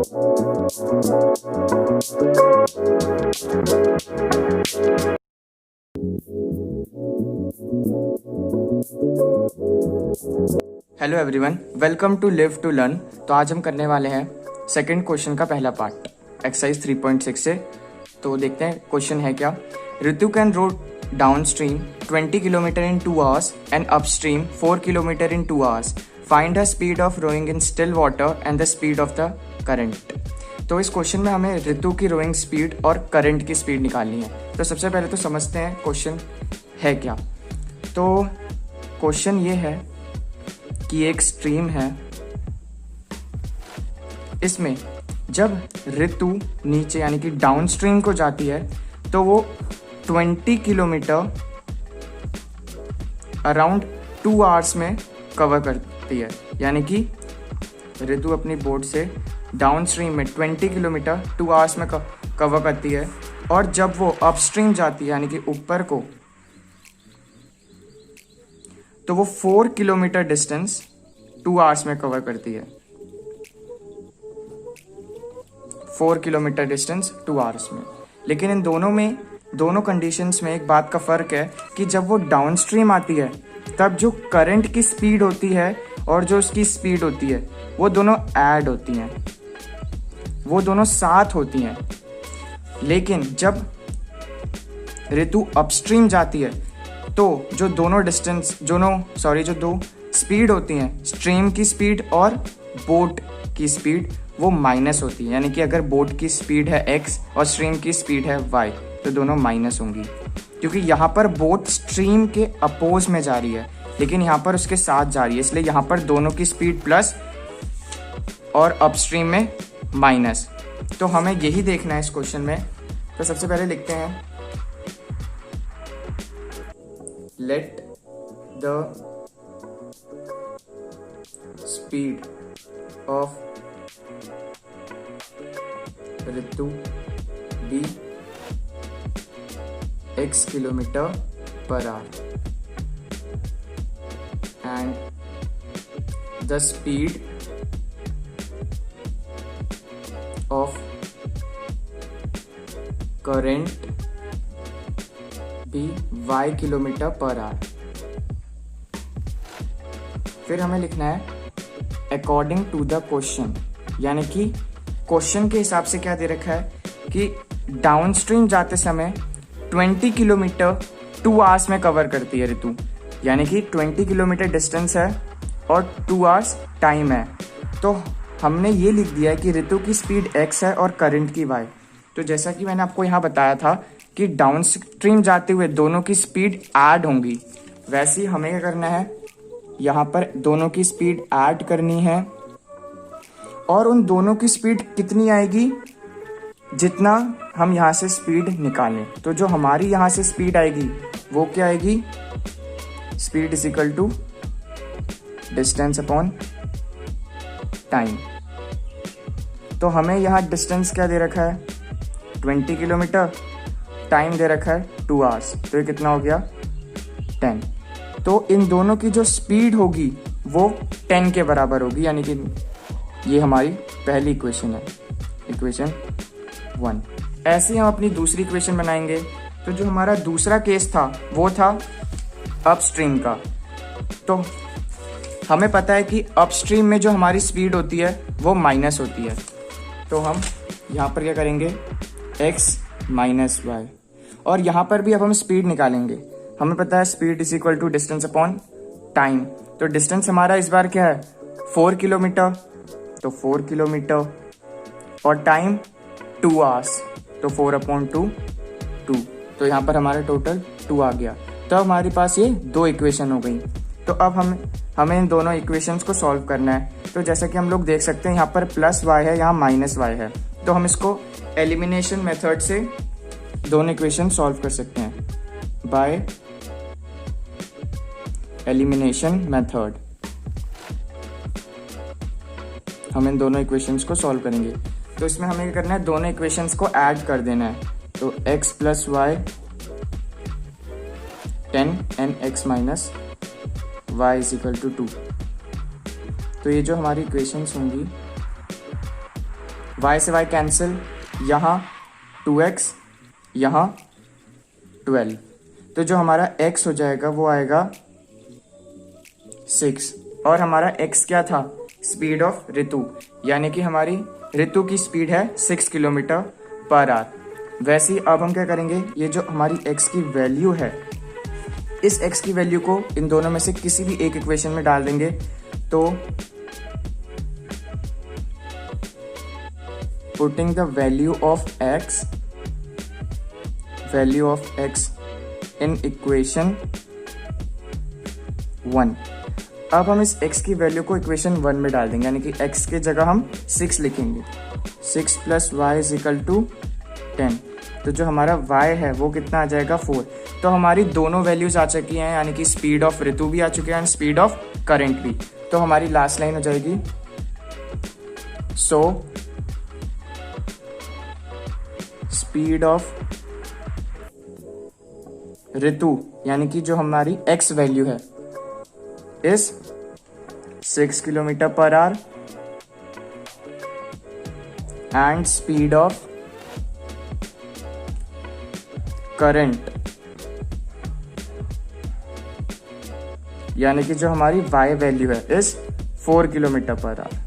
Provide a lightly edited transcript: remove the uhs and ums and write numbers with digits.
Hello everyone, welcome to live to learn. तो आज हम करने वाले हैं सेकंड क्वेश्चन का पहला पार्ट एक्सरसाइज 3.6 से। तो देखते हैं क्वेश्चन है क्या। Ritu can row downstream 20 kilometres in 2 hours and upstream 4 kilometres in 2 hours। Find the speed of rowing in still water and the speed of the current. तो इस क्वेश्चन में हमें ऋतु की रोइंग स्पीड और करंट की speed निकालनी है। तो सबसे पहले तो समझते हैं क्वेश्चन है क्या। तो क्वेश्चन ये है कि एक स्ट्रीम है, इसमें जब ऋतु नीचे यानी कि डाउन स्ट्रीम को जाती है तो वो 20 किलोमीटर अराउंड 2 hours में कवर करती है। यानी कि ऋतु अपनी बोट से डाउन स्ट्रीम में 20 किलोमीटर 2 hours में कवर करती है, और जब वो अपस्ट्रीम जाती है यानी कि ऊपर को, तो वो 4 किलोमीटर डिस्टेंस 2 hours में कवर करती है। 4 किलोमीटर डिस्टेंस 2 hours में। लेकिन इन दोनों कंडीशंस में एक बात का फ़र्क है कि जब वो डाउन स्ट्रीम आती है तब जो करंट की स्पीड होती है और जो उसकी स्पीड होती है वो दोनों ऐड होती हैं, वो दोनों साथ होती हैं। लेकिन जब ऋतु अपस्ट्रीम जाती है तो जो दो स्पीड होती हैं, स्ट्रीम की स्पीड और बोट की स्पीड, वो माइनस होती है। यानी कि अगर बोट की स्पीड है x और स्ट्रीम की स्पीड है y, तो दोनों माइनस होंगी, क्योंकि यहाँ पर बोट स्ट्रीम के अपोज में जा रही है लेकिन यहाँ पर उसके साथ जा रही है, इसलिए यहाँ पर दोनों की स्पीड प्लस और अपस्ट्रीम में माइनस। तो हमें यही देखना है इस क्वेश्चन में। तो सबसे पहले लिखते हैं, let the speed of Ritu be x kilometre per hour and the speed of current be y kilometre per hour. फिर हमें लिखना है अकॉर्डिंग टू द क्वेश्चन, यानी कि क्वेश्चन के हिसाब से क्या दे रखा है कि डाउन स्ट्रीम जाते समय 20 किलोमीटर 2 hours में कवर करती है ऋतु, यानी कि 20 किलोमीटर डिस्टेंस है और 2 hours टाइम है। तो हमने ये लिख दिया है कि ऋतु की स्पीड x है और करंट की y। तो जैसा कि मैंने आपको यहाँ बताया था कि डाउन स्ट्रीम जाते हुए दोनों की स्पीड ऐड होंगी, वैसे ही हमें क्या करना है, यहाँ पर दोनों की स्पीड ऐड करनी है, और उन दोनों की स्पीड कितनी आएगी, जितना हम यहाँ से स्पीड निकालें। तो जो हमारी यहाँ से स्पीड आएगी वो क्या आएगी, speed is equal to distance upon time. तो हमें यहाँ डिस्टेंस क्या दे रखा है, 20 किलोमीटर, टाइम दे रखा है 2 hours, तो ये कितना हो गया 10। तो इन दोनों की जो स्पीड होगी वो 10 के बराबर होगी, यानी कि ये हमारी पहली इक्वेशन है, इक्वेशन 1। ऐसे ही हम अपनी दूसरी इक्वेशन बनाएंगे। तो जो हमारा दूसरा केस था वो था अपस्ट्रीम का। तो हमें पता है कि अपस्ट्रीम में जो हमारी स्पीड होती है वो माइनस होती है। तो हम यहाँ पर क्या करेंगे, x माइनस वाई, और यहाँ पर भी अब हम स्पीड निकालेंगे। हमें पता है speed is equal to distance upon time. तो डिस्टेंस हमारा इस बार क्या है, 4 किलोमीटर, तो 4 किलोमीटर, और टाइम 2 hours, तो 4/2 2। तो यहाँ पर हमारा टोटल 2 आ गया। तो हमारे पास ये 2 इक्वेशन हो गई। तो अब हमें इन दोनों इक्वेशंस को सॉल्व करना है। तो जैसा कि हम लोग देख सकते हैं यहाँ पर प्लस y है, यहाँ माइनस y है। तो हम इसको एलिमिनेशन मेथड से दोनों इक्वेशन सॉल्व कर सकते हैं, बाय एलिमिनेशन मेथड। हम इन दोनों इक्वेशंस को सॉल्व करेंगे। तो इसमें हमें क्या करना है, दोनों इक्वेशंस को ऐड कर देना है। तो x plus y 10 and x minus y is equal to 2। तो ये जो हमारी इक्वेशंस होंगी y से y कैंसिल, यहाँ 2x, यहाँ 12, तो जो हमारा x हो जाएगा वो आएगा 6। और हमारा x क्या था? स्पीड ऑफ ऋतु, यानी कि हमारी ऋतु की स्पीड है 6 किलोमीटर पर आवर। वैसे ही अब हम क्या करेंगे, ये जो हमारी x की वैल्यू है, इस x की वैल्यू को इन दोनों में से किसी भी एक इक्वेशन में डाल देंगे। तो putting the value of x in equation 1। अब हम इस x की वैल्यू को इक्वेशन 1 में डाल देंगे, यानी कि x के जगह हम 6 लिखेंगे। 6 + y = 10, तो जो हमारा y है वो कितना आ जाएगा? 4। तो हमारी दोनों वैल्यूज आ चुकी हैं, यानी कि स्पीड ऑफ ऋतु भी आ चुके हैं एंड स्पीड ऑफ करंट भी। तो हमारी लास्ट लाइन हो जाएगी, सो स्पीड ऑफ ऋतु, यानी कि जो हमारी x वैल्यू है, is 6 kilometre per hour and speed of current, यानी कि जो हमारी y वैल्यू है, इज 4 किलोमीटर पर आवर।